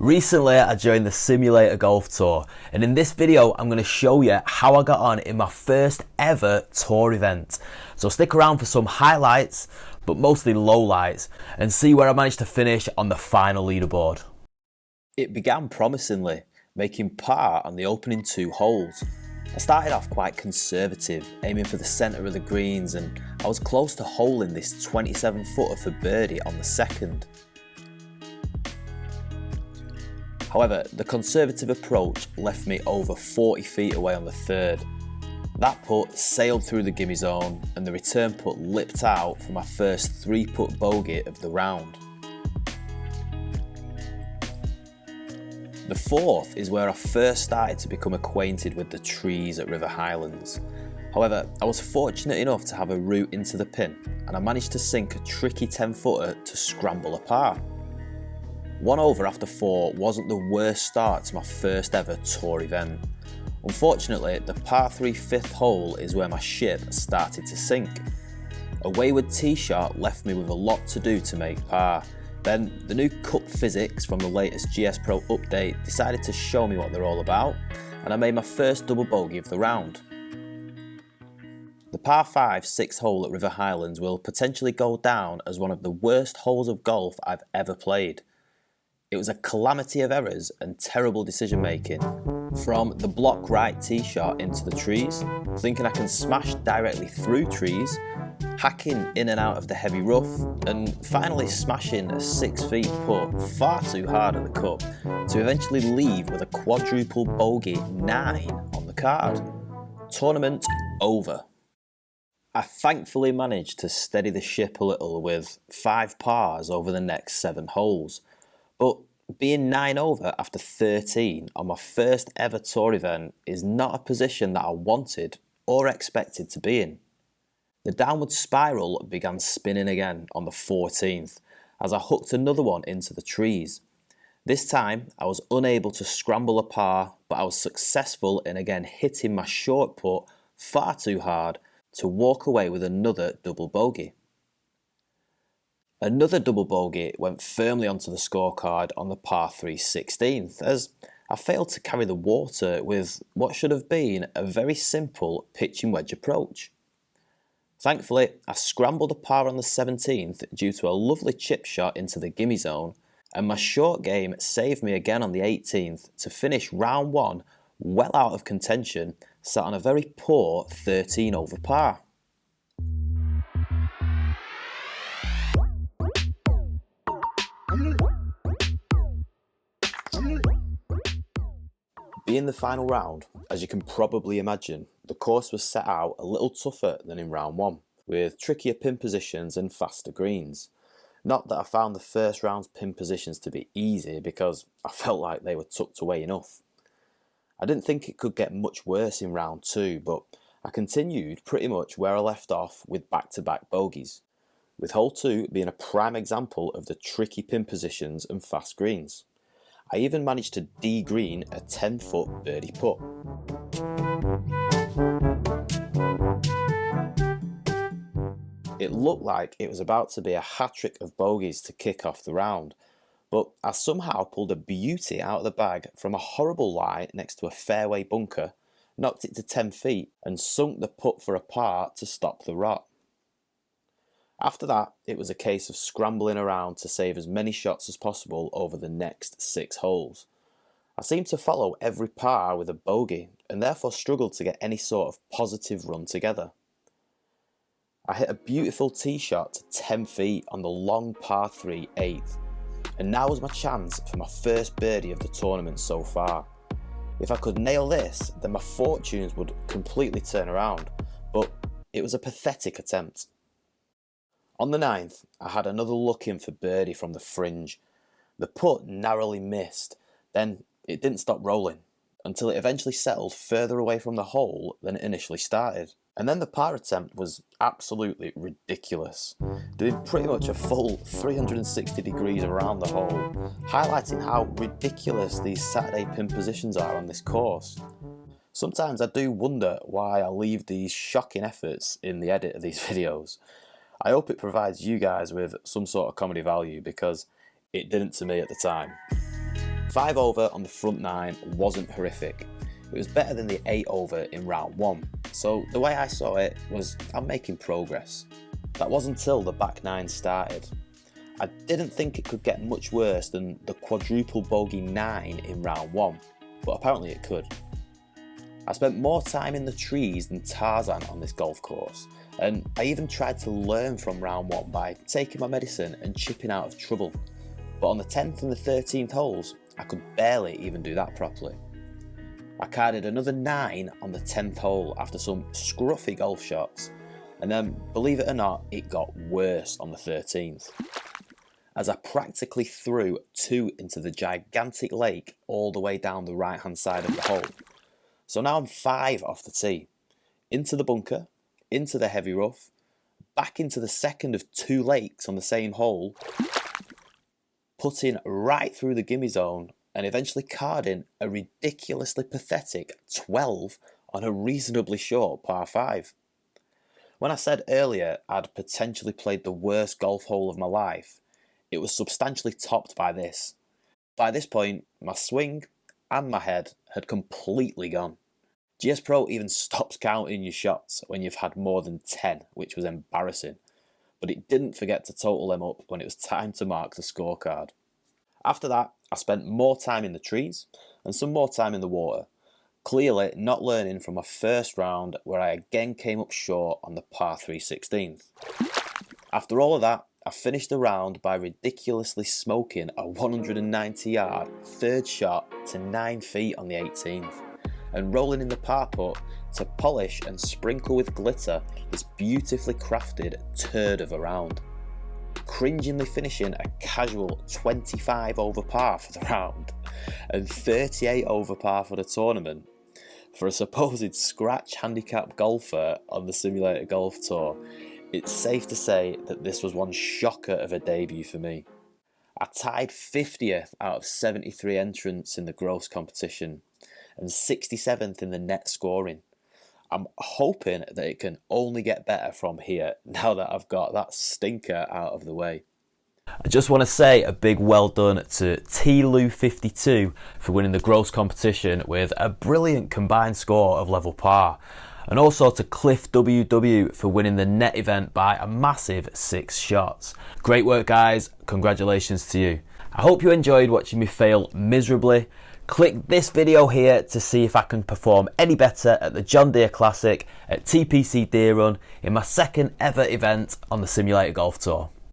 Recently I joined the Simulator Golf Tour, and in this video I'm going to show you how I got on in my first ever tour event. So stick around for some highlights, but mostly lowlights, and see where I managed to finish on the final leaderboard. It began promisingly, making par on the opening 2 holes. I started off quite conservative, aiming for the centre of the greens, and I was close to holing this 27 footer for birdie on the second. However, the conservative approach left me over 40 feet away on the third. That putt sailed through the gimme zone, and the return putt lipped out for my first 3-putt bogey of the round. The fourth is where I first started to become acquainted with the trees at River Highlands. However, I was fortunate enough to have a route into the pin, and I managed to sink a tricky 10-footer to scramble a par. 1 over after 4 wasn't the worst start to my first ever tour event. Unfortunately, the par 3 5th hole is where my ship started to sink. A wayward tee shot left me with a lot to do to make par. Then the new cup physics from the latest GSPro update decided to show me what they're all about, and I made my first double bogey of the round. The par 5 6th hole at River Highlands will potentially go down as one of the worst holes of golf I've ever played. It was a calamity of errors and terrible decision making. From the block right tee shot into the trees, thinking I can smash directly through trees, hacking in and out of the heavy rough, and finally smashing a 6 feet putt far too hard at the cup to eventually leave with a quadruple bogey 9 on the card. Tournament over. I thankfully managed to steady the ship a little with 5 pars over the next 7 holes. But being 9 over after 13 on my first ever tour event is not a position that I wanted or expected to be in. The downward spiral began spinning again on the 14th as I hooked another one into the trees. This time I was unable to scramble a par, but I was successful in again hitting my short putt far too hard to walk away with another double bogey. Another double bogey went firmly onto the scorecard on the par 3 16th as I failed to carry the water with what should have been a very simple pitching wedge approach. Thankfully, I scrambled a par on the 17th due to a lovely chip shot into the gimme zone, and my short game saved me again on the 18th to finish round 1 well out of contention, sat on a very poor 13 over par. Being the final round, as you can probably imagine, the course was set out a little tougher than in round 1, with trickier pin positions and faster greens. Not that I found the first round's pin positions to be easy, because I felt like they were tucked away enough. I didn't think it could get much worse in round 2, but I continued pretty much where I left off with back-to-back bogeys, with hole 2 being a prime example of the tricky pin positions and fast greens. I even managed to de-green a 10-foot birdie putt. It looked like it was about to be a hat-trick of bogeys to kick off the round, but I somehow pulled a beauty out of the bag from a horrible lie next to a fairway bunker, knocked it to 10 feet and sunk the putt for a par to stop the rot. After that, it was a case of scrambling around to save as many shots as possible over the next 6 holes. I seemed to follow every par with a bogey and therefore struggled to get any sort of positive run together. I hit a beautiful tee shot to 10 feet on the long par 3 8th, and now was my chance for my first birdie of the tournament so far. If I could nail this, then my fortunes would completely turn around, but it was a pathetic attempt. On the 9th, I had another look in for birdie from the fringe. The putt narrowly missed, then it didn't stop rolling, until it eventually settled further away from the hole than it initially started. And then the par attempt was absolutely ridiculous, doing pretty much a full 360 degrees around the hole, highlighting how ridiculous these Saturday pin positions are on this course. Sometimes I do wonder why I leave these shocking efforts in the edit of these videos. I hope it provides you guys with some sort of comedy value, because it didn't to me at the time. 5 over on the front 9 wasn't horrific. It was better than the 8 over in round 1, so the way I saw it was I'm making progress. That wasn't until the back 9 started. I didn't think it could get much worse than the quadruple bogey 9 in round 1, but apparently it could. I spent more time in the trees than Tarzan on this golf course, and I even tried to learn from round 1 by taking my medicine and chipping out of trouble, but on the 10th and the 13th holes I could barely even do that properly. I carded another 9 on the 10th hole after some scruffy golf shots, and then, believe it or not, it got worse on the 13th, as I practically threw 2 into the gigantic lake all the way down the right hand side of the hole. So now I'm 5 off the tee, into the bunker, into the heavy rough, back into the second of 2 lakes on the same hole, putting right through the gimme zone, and eventually carding a ridiculously pathetic 12 on a reasonably short par 5. When I said earlier I'd potentially played the worst golf hole of my life, it was substantially topped by this. By this point, my swing and my head had completely gone. GSPro even stops counting your shots when you've had more than 10, which was embarrassing, but it didn't forget to total them up when it was time to mark the scorecard. After that, I spent more time in the trees and some more time in the water, clearly not learning from my first round where I again came up short on the par 3 16th. After all of that, I finished the round by ridiculously smoking a 190-yard third shot to 9 feet on the 18th, and rolling in the par putt to polish and sprinkle with glitter this beautifully crafted turd of a round, cringingly finishing a casual 25 over par for the round and 38 over par for the tournament. For a supposed scratch handicap golfer on the Simulator Golf Tour, it's safe to say that this was one shocker of a debut for me. I tied 50th out of 73 entrants in the gross competition and 67th in the net scoring. I'm hoping that it can only get better from here now that I've got that stinker out of the way. I just want to say a big well done to TLU52 for winning the gross competition with a brilliant combined score of level par, and also to Cliff WW for winning the net event by a massive 6 shots. Great work guys, congratulations to you. I hope you enjoyed watching me fail miserably. Click this video here to see if I can perform any better at the John Deere Classic at TPC Deer Run in my second ever event on the Simulator Golf Tour.